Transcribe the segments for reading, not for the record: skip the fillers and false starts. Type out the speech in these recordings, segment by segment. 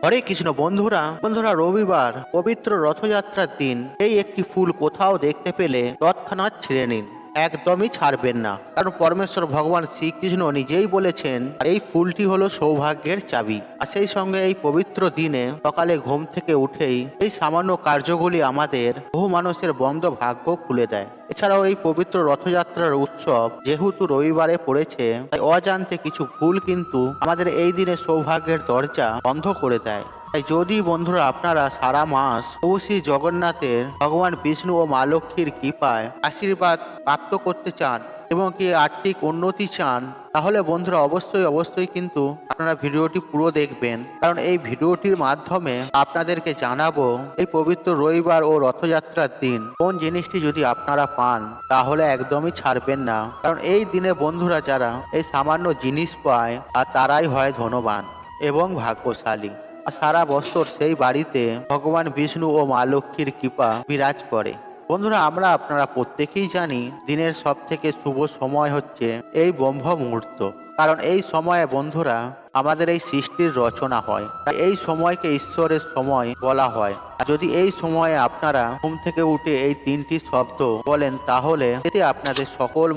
হরে কৃষ্ণ বন্ধুরা বন্ধুরা রবিবার পবিত্র রথযাত্রার দিন এই একটি ফুল কোথাও দেখতে পেলে তৎক্ষণাৎ ছিঁড়ে নিন। একদমই ছাড়বেন না, কারণ পরমেশ্বর ভগবান শ্রীকৃষ্ণ নিজেই বলেছেন এই ফুলটি হলো সৌভাগ্যের চাবি। আর সেই সঙ্গে এই পবিত্র দিনে সকালে ঘুম থেকে উঠেই এই সামান্য কার্যগুলি আমাদের বহু মানুষের বন্ধ ভাগ্য খুলে দেয়। এছাড়াও এই পবিত্র রথযাত্রার উৎসব যেহেতু রবিবারে পড়েছে, তাই অজান্তে কিছু ভুল কিন্তু আমাদের এই দিনে সৌভাগ্যের দরজা বন্ধ করে দেয়। তাই যদি বন্ধুরা আপনারা সারা মাস প্রভু শ্রী জগন্নাথের ভগবান বিষ্ণু ও মা লক্ষ্মীর কৃপায় আশীর্বাদ প্রাপ্ত করতে চান এবং কি আর্থিক উন্নতি চান, তাহলে বন্ধুরা অবশ্যই কিন্তু আপনারা ভিডিওটি পুরো দেখবেন, কারণ এই ভিডিওটির মাধ্যমে আপনাদেরকে জানাবো এই পবিত্র রবিবার ও রথযাত্রার দিন কোন জিনিসটি যদি আপনারা পান তাহলে একদমই ছাড়বেন না। কারণ এই দিনে বন্ধুরা যারা এই সামান্য জিনিস পায় আর তারাই হয় ধনবান এবং ভাগ্যশালী। আর সারা বছর সেই বাড়িতে ভগবান বিষ্ণু ও মা লক্ষ্মীর কৃপা বিরাজ করে। বন্ধুরা আপনারা প্রত্যেকেই জানি দিনের সব থেকে শুভ সময় হচ্ছে এই ব্রহ্ম মুহূর্ত, কারণ এই সময়ে বন্ধুরা আমাদের এই সৃষ্টির রচনা হয়। তাই এই সময়কে ঈশ্বরের সময় বলা হয়। আর যদি এই সময়ে আপনারা ঘুম থেকে উঠে এই তিনটি শব্দ বলেন তাহলে এতে আপনাদের সকল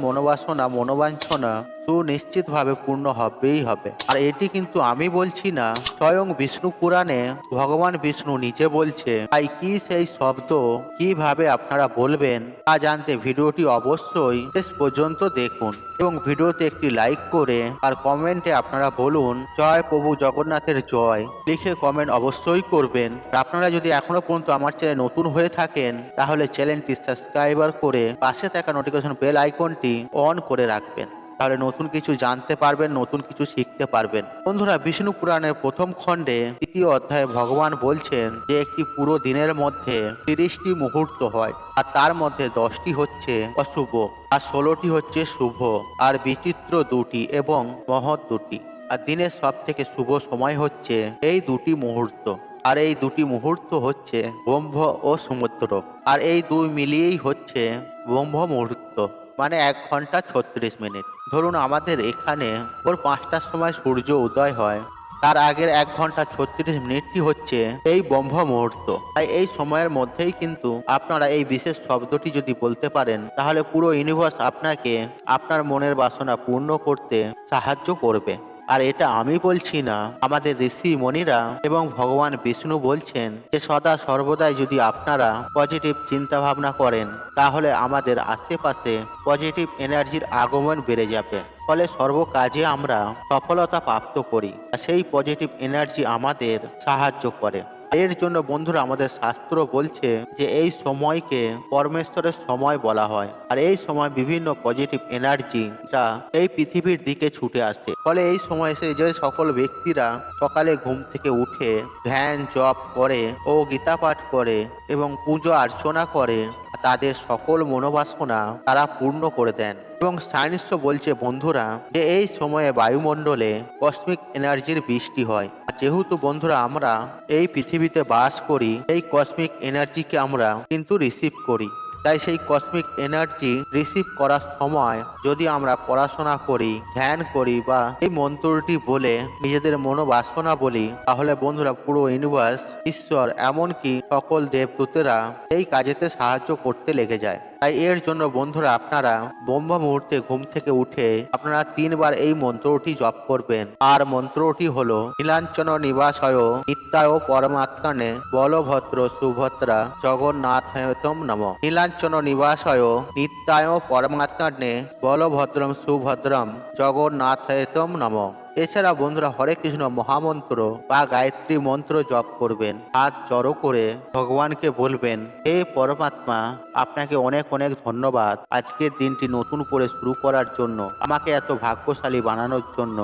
মনোবাঞ্ছনা সুনিশ্চিতভাবে পূর্ণ হবেই হবে। আর এটি কিন্তু আমি বলছি না, স্বয়ং বিষ্ণু পুরাণে ভগবান বিষ্ণু নিজে বলছে। তাই কি সেই শব্দ কিভাবে আপনারা বলবেন তা জানতে ভিডিওটি অবশ্যই শেষ পর্যন্ত দেখুন এবং ভিডিওতে একটি লাইক করে আর কমেন্টে আপনারা বলুন জয় প্রভু জগন্নাথের জয় লিখে কমেন্ট অবশ্যই করবেন। আর আপনারা যদি এখনো পর্যন্ত আমার চ্যানেল নতুন হয়ে থাকেন তাহলে চ্যানেলটি সাবস্ক্রাইবার করে পাশে থাকা নোটিফিকেশন বেল আইকনটি অন করে রাখবেন, তাহলে নতুন কিছু জানতে পারবেন, নতুন কিছু শিখতে পারবেন। বন্ধুরা বিষ্ণু পুরাণের প্রথম খণ্ডে ৩য় অধ্যায়ে ভগবান বলছেন যে একটি পুরো দিনের মধ্যে ৩০টি মুহূর্ত হয়, আর তার মধ্যে 10টি হচ্ছে অশুভ আর 16টি হচ্ছে শুভ, আর বিচিত্র 2টি এবং মহৎ 2টি। আর দিনের সব থেকে শুভ সময় হচ্ছে এই 2টি মুহূর্ত। আর এই 2টি মুহূর্ত হচ্ছে ব্রহ্ম ও সমুদ্র, আর এই দুই মিলিয়েই হচ্ছে ব্রহ্ম মুহূর্ত, মানে 1 ঘন্টা 36 মিনিট। ধরুন আমাদের এখানে ভোর 5টার সময় সূর্য উদয় হয়, তার আগের 1 ঘন্টা 36 মিনিটটি হচ্ছে এই ব্রহ্ম মুহূর্ত। তাই এই সময়ের মধ্যেই কিন্তু আপনারা এই বিশেষ শব্দটি যদি বলতে পারেন তাহলে পুরো ইউনিভার্স আপনাকে আপনার মনের বাসনা পূর্ণ করতে সাহায্য করবে। আর এটা আমি বলছি না, আমাদের ঋষি মণিরা এবং ভগবান বিষ্ণু বলছেন যে সদা সর্বদাই যদি আপনারা পজিটিভ চিন্তা ভাবনা করেন তাহলে আমাদের আশেপাশে পজিটিভ এনার্জির আগমন বেড়ে যাবে, ফলে সর্ব কাজে আমরা সফলতা প্রাপ্ত করি। আর সেই পজিটিভ এনার্জি আমাদের সাহায্য করে। এর জন্য বন্ধুরা আমাদের শাস্ত্র বলছে যে এই সময়কে পরমেশ্বরের সময় বলা হয়। আর এই সময় বিভিন্ন পজিটিভ এনার্জিটা এই পৃথিবীর দিকে ছুটে আসে, ফলে এই সময় এসে যে সকল ব্যক্তিরা সকালে ঘুম থেকে উঠে ধ্যান জপ করে ও গীতা পাঠ করে এবং পুজো অর্চনা করে তাদের সকল মনোবাসনা তারা পূর্ণ করে দেন। এবং সায়েন্সও বলছে বন্ধুরা যে এই সময়ে বায়ুমণ্ডলে কসমিক এনার্জির বৃষ্টি হয়। যেহেতু বন্ধুরা আমরা এই পৃথিবীতে বাস করি, এই কসমিক এনার্জিকে আমরা কিন্তু রিসিভ করি। তাই সেই কসমিক এনার্জি রিসিভ করার সময় যদি আমরা পড়াশোনা করি, ধ্যান করি বা এই মন্ত্রটি বলে নিজেদের মনোবাসনা বলি, তাহলে বন্ধুরা পুরো ইউনিভার্স, ঈশ্বর, এমনকি সকল দেবদূতেরা এই কাজেতে সাহায্য করতে লেগে যায়। তাই এর জন্য বন্ধুরা আপনারা ব্রহ্ম মুহূর্তে ঘুম থেকে উঠে আপনারা 3 বার এই মন্ত্রটি জপ করবেন। আর মন্ত্রটি হলো নীলাঞ্চন নিবাসয় নিত্যায় পরমাত্মনে বলভদ্র সুভদ্রা জগন্নাথম নম। নীলাঞ্চন নিবাসয় নিত্যায় পরমাত্মনে বলভদ্রম সুভদ্রম জগন্নাথম নম। এছাড়া বন্ধুরা হরে কৃষ্ণ মহামন্ত্র বা গায়ত্রী মন্ত্র জপ করবেন। হাত জড়ো করে ভগবানকে বলবেন, হে পরমাত্মা, আপনাকে অনেক অনেক ধন্যবাদ আজকের দিনটি নতুন করে শুরু করার জন্য, আমাকে এত ভাগ্যশালী বানানোর জন্য।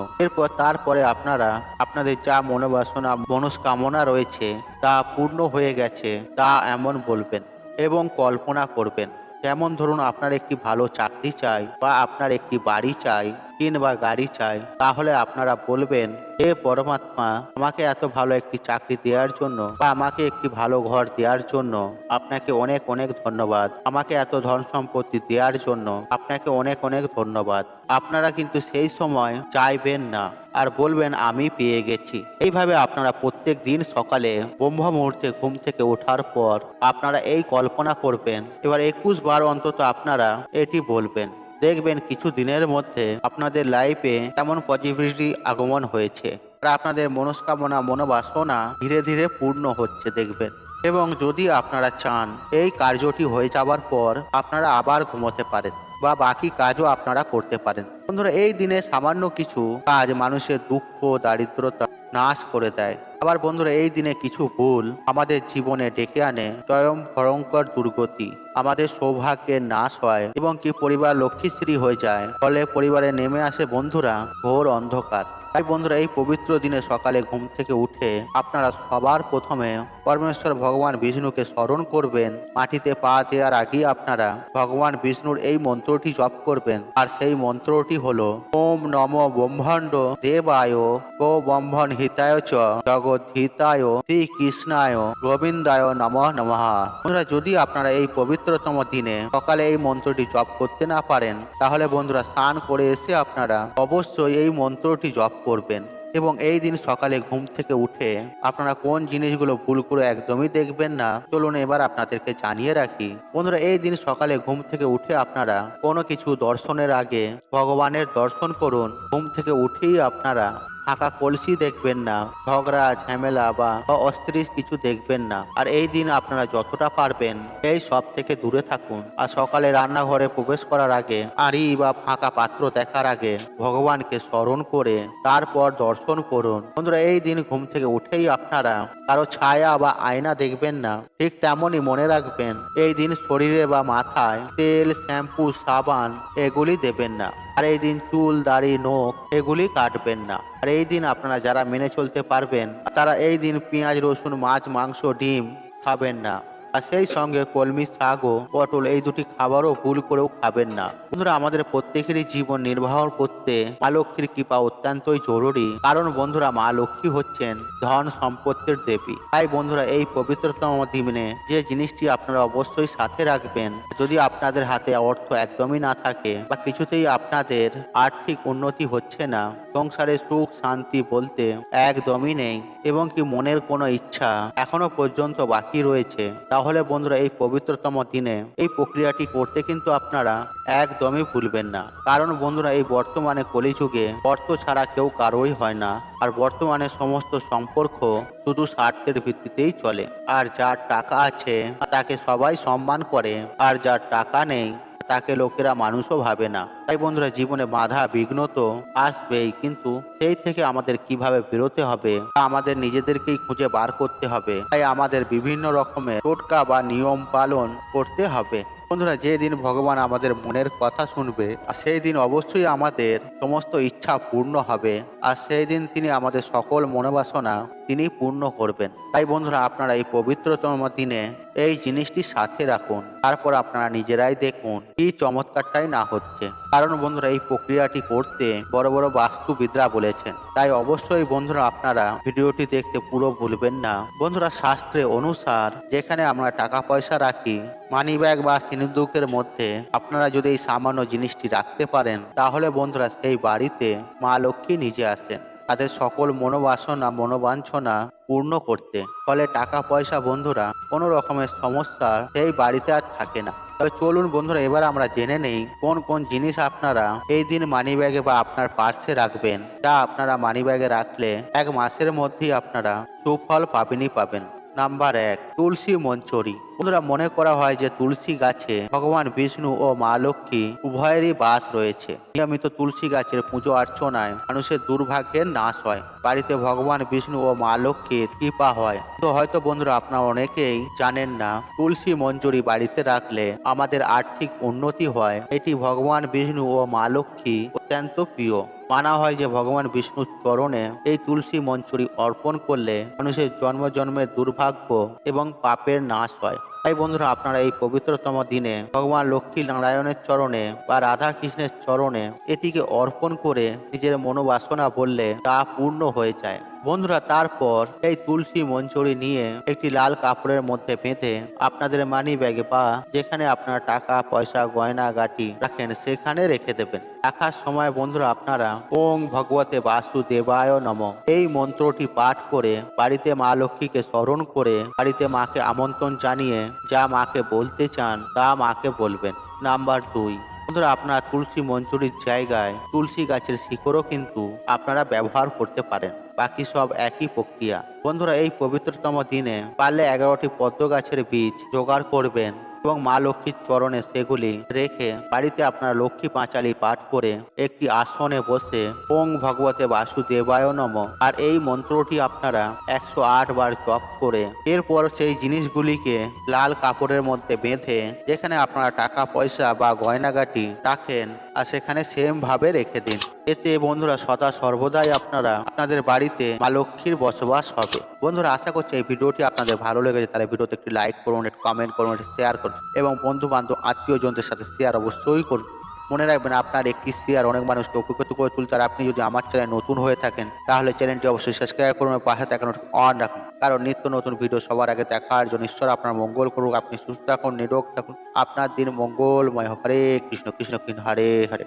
তারপরে আপনারা আপনাদের যা মনোবাসনা মনস্কামনা রয়েছে তা পূর্ণ হয়ে গেছে তা এমন বলবেন এবং কল্পনা করবেন। যেমন ধরুন আপনার একটি ভালো চাকরি চাই বা আপনার একটি বাড়ি চাই কিংবা গাড়ি চাই, তাহলে আপনারা বলবেন, হে পরমাত্মা, আমাকে এত ভালো একটি চাকরি দেওয়ার জন্য বা আমাকে একটি ভালো ঘর দেওয়ার জন্য আপনাকে অনেক অনেক ধন্যবাদ। আমাকে এত ধন সম্পত্তি দেওয়ার জন্য আপনাকে অনেক অনেক ধন্যবাদ। আপনারা কিন্তু সেই সময় চাইবেন না আর বলবেন আমি পেয়ে গেছি। এইভাবে আপনারা প্রত্যেক দিন সকালে ব্রহ্ম মুহূর্তে ঘুম থেকে ওঠার পর আপনারা এই কল্পনা করবেন। এবার 21 বার অন্তত আপনারা এটি বলবেন। দেখবেন কিছু দিনের মধ্যে আপনাদের লাইফে তেমন পজিটিভিটি আগমন হয়েছে আর আপনাদের মনস্কামনা মনোবাসনা ধীরে ধীরে পূর্ণ হচ্ছে দেখবেন। এবং যদি আপনারা চান এই কার্যটি হয়ে যাওয়ার পর আপনারা আবার ঘুমোতে পারেন বা বাকি কাজও আপনারা করতে পারেন। বন্ধুরা, এই দিনে সামান্য কিছু কাজ মানুষের দুঃখ দারিদ্রতা নাশ করে দেয়। আবার বন্ধুরা, এই দিনে কিছু ভুল আমাদের জীবনে ডেকে আনে স্বয়ং ভয়ঙ্কর দুর্গতি, আমাদের সৌভাগ্যের নাশ হয় এবং কি পরিবার লক্ষ্মীশ্রী হয়ে যায়। ফলে পরিবারে নেমে আসে বন্ধুরা ঘোর অন্ধকার। তাই বন্ধুরা, এই পবিত্র দিনে সকালে ঘুম থেকে উঠে আপনারা সবার প্রথমে পরমেশ্বর ভগবান বিষ্ণুকে স্মরণ করবেন। মাটিতে পা দেওয়ার আগেই আপনারা ভগবান বিষ্ণুর এই মন্ত্রটি জপ করবেন। আর সেই মন্ত্রটি হলো ওম নম ব্রহ্মাণ্ড দেবায় গো ব্রহ্মণ হিতায় চ জগৎ হিতায় শ্রী কৃষ্ণায় গোবিন্দায় নমঃ নমঃ। বন্ধুরা, যদি আপনারা এই পবিত্রতম দিনে সকালে এই মন্ত্রটি জপ করতে না পারেন, তাহলে বন্ধুরা স্নান করে এসে আপনারা অবশ্যই এই মন্ত্রটি জপ করবেন। এবং এই দিন সকালে ঘুম থেকে উঠে আপনারা কোন জিনিসগুলো ভুল করে একদমই দেখবেন না, চলুন এবার আপনাদেরকে জানিয়ে রাখি। বন্ধুরা, এই দিন সকালে ঘুম থেকে উঠে আপনারা কোনো কিছু দর্শনের আগে ভগবানের দর্শন করুন। ঘুম থেকে উঠেই আপনারা ফাঁকা কলসি দেখবেন না, ঝগড়া ঝামেলা বা অস্থির কিছু দেখবেন না। আর এই দিন আপনারা যতটা পারবেন এই সব থেকে দূরে থাকুন। আর সকালে রান্নাঘরে প্রবেশ করার আগে আড়ি বা ফাঁকা পাত্র দেখার আগে ভগবানকে স্মরণ করে তারপর দর্শন করুন। বন্ধুরা, এই দিন ঘুম থেকে উঠেই আপনারা কারো ছায়া বা আয়না দেখবেন না। ঠিক তেমনই মনে রাখবেন, এই দিন শরীরে বা মাথায় তেল শ্যাম্পু সাবান এগুলি দেবেন না। আর এই দিন চুল দাড়ি নখ এগুলি কাটবেন না। আর এই দিন আপনারা যারা মেনে চলতে পারবেন তারা এই দিন পেঁয়াজ রসুন মাছ মাংস ডিম খাবেন না। আর সেই সঙ্গে কলমি শাক ও পটল এই দুটি খাবারও ভুল করেও খাবেন না। বন্ধুরা, আমাদের প্রত্যেকেরই জীবন নির্বাহ করতে মা লক্ষ্মীর কৃপা অত্যন্তই জরুরি। কারণ বন্ধুরা, মা লক্ষ্মী হচ্ছেন ধন সম্পত্তির দেবী। তাই বন্ধুরা, এই পবিত্রতম দিনে যে জিনিসটি আপনারা অবশ্যই সাথে রাখবেন, যদি আপনাদের হাতে অর্থ একদমই না থাকে বা কিছুতেই আপনাদের আর্থিক উন্নতি হচ্ছে না, সংসারে সুখ শান্তি বলতে একদমই নেই এবং কি মনের কোনো ইচ্ছা এখনো পর্যন্ত বাকি রয়েছে, তাহলে বন্ধুরা এই পবিত্রতম দিনে এই প্রক্রিয়াটি করতে কিন্তু আপনারা একদমই ভুলবেন না। কারণ বন্ধুরা, এই বর্তমানে কলিযুগে অর্থ ছাড়া কেউ কারোই হয় না। আর বর্তমানে সমস্ত সম্পর্ক শুধু স্বার্থের ভিত্তিতেই চলে। আর যার টাকা আছে তাকে সবাই সম্মান করে, আর যার টাকা নেই তাকে লোকেরা মানুষও ভাবে না। তাই বন্ধুরা, জীবনে বাধা বিঘ্ন তো আসবেই, কিন্তু সেই থেকে আমাদের কিভাবে বেরোতে হবে তা আমাদের নিজেদেরকেই খুঁজে বার করতে হবে। তাই আমাদের বিভিন্ন রকমের টোটকা বা নিয়ম পালন করতে হবে। বন্ধুরা, যেদিন ভগবান আমাদের মনের কথা শুনবে আর সেই দিন অবশ্যই আমাদের সমস্ত ইচ্ছা পূর্ণ হবে। আর সেই দিন তিনি আমাদের সকল মনোবাসনা তিনি পূর্ণ করবেন। তাই বন্ধুরা, আপনারা এই পবিত্রতম দিনে এই জিনিসটি সাথে রাখুন। তারপর আপনারা নিজেরাই দেখুন কি চমৎকারটাই না হচ্ছে। কারণ বন্ধুরা, এই প্রক্রিয়াটি করতে বড় বড় বাস্তুবিদরা বলেছেন। তাই অবশ্যই বন্ধুরা আপনারা ভিডিওটি দেখতে পুরো ভুলবেন না। বন্ধুরা, শাস্ত্রে অনুসার যেখানে আমরা টাকা পয়সা রাখি, মানি ব্যাগ বা সিন্ধুকের মধ্যে আপনারা যদি এই সামান্য জিনিসটি রাখতে পারেন, তাহলে বন্ধুরা সেই বাড়িতে মা লক্ষ্মী নিজে আসেন তাদের সকল মনোবাসনা মনোবাঞ্ছনা পূর্ণ করতে। ফলে টাকা পয়সা বন্ধুরা কোনো রকমের সমস্যা সেই বাড়িতে আর থাকে না। তবে চলুন বন্ধুরা, এবার আমরা জেনে নেই কোন কোন জিনিস আপনারা এই দিন মানি ব্যাগে বা আপনার পার্সে রাখবেন, যা আপনারা মানি ব্যাগে রাখলে 1 মাসের মধ্যেই আপনারা সুফল পাবেনই পাবেন। নাম্বার 1, তুলসী মঞ্চরি। বন্ধুরা, মনে করা হয় যে তুলসী গাছে ভগবান বিষ্ণু ও মা লক্ষ্মী উভয়েরই বাস রয়েছে। নিয়মিত তুলসী গাছের পুজো অর্চনায় মানুষের দুর্ভাগ্যের নাশ হয়, বাড়িতে ভগবান বিষ্ণু ও মা লক্ষ্মীর কৃপা হয়। তো হয়তো বন্ধুরা আপনারা অনেকেই জানেন না, তুলসী মঞ্জুরি বাড়িতে রাখলে আমাদের আর্থিক উন্নতি হয়। এটি ভগবান বিষ্ণু ও মা লক্ষ্মী অত্যন্ত প্রিয়। মানা হয় যে ভগবান বিষ্ণুর চরণে এই তুলসী মঞ্জুরি অর্পণ করলে মানুষের জন্ম জন্মের দুর্ভাগ্য এবং পাপের নাশ হয়। তাই বন্ধুরা আপনারা এই পবিত্রতম দিনে ভগবান লক্ষ্মী নারায়ণের চরণে বা রাধা কৃষ্ণের চরণে এটিকে অর্পণ করে নিজের মনোবাসনা বললে তা পূর্ণ হয়ে যায়। বন্ধুরা তারপর এই তুলসী মঞ্জরি নিয়ে একটি লাল কাপড়ের মধ্যে বেঁধে আপনাদের মানি ব্যাগে বা যেখানে আপনারা টাকা পয়সা গয়না গাটি রাখেন সেখানে রেখে দেবেন। রাখার সময় বন্ধুরা আপনারা ওং ভগবতে বাসুদেবায় নমঃ এই মন্ত্রটি পাঠ করে বাড়িতে মা লক্ষ্মীকে স্মরণ করে বাড়িতে মাকে আমন্ত্রণ জানিয়ে যা মাকে বলতে চান তা মাকে বলবেন। নাম্বার 2, বন্ধুরা আপনারা তুলসী মঞ্জুরির জায়গায় তুলসী গাছের শিকড়ও কিন্তু আপনারা ব্যবহার করতে পারেন। বাকি সব একই প্রক্রিয়া। বন্ধুরা এই পবিত্রতম দিনে পারলে 11টি পদ্ম গাছের বীজ জোগাড় করবেন এবং মা লক্ষ্মীর চরণে সেগুলি রেখে বাড়িতে আপনারা লক্ষ্মী পাঁচালী পাঠ করে একটি আসনে বসে ওং ভগবতে বাসুদেবায় নমঃ আর এই মন্ত্রটি আপনারা 108 বার জপ করে এরপর সেই জিনিসগুলিকে লাল কাপড়ের মধ্যে বেঁধে যেখানে আপনারা টাকা পয়সা বা গয়নাগাটি রাখেন আর সেখানে সেম ভাবে রেখে দিন। এতে বন্ধুরা সদা সর্বদাই আপনাদের বাড়িতে মা লক্ষ্মীর বসবাস হবে। বন্ধুরা আশা করছি এই ভিডিওটি আপনাদের ভালো লেগেছে, তাহলে ভিডিওতে একটি লাইক করুন, একটি কমেন্ট করুন, একটি শেয়ার করুন এবং বন্ধু বান্ধব আত্মীয়জনদের সাথে শেয়ার অবশ্যই করুন। মনে রাখবেন আপনার একটি শেয়ার অনেক মানুষকে উপকৃত করে তুলতে। আর আপনি যদি আমার চ্যানেল নতুন হয়ে থাকেন তাহলে চ্যানেলটি অবশ্যই সাবস্ক্রাইব করুন এবং পাশে থাকা অন রাখুন, কারণ নিত্য নতুন ভিডিও সবার আগে দেখার জন্য ঈশ্বর আপনার মঙ্গল করুক। আপনি সুস্থ থাকুন, নিরোগ থাকুন, আপনার দিন মঙ্গলময় হোক। হরে কৃষ্ণ কৃষ্ণ কৃষ্ণ হরে হরে।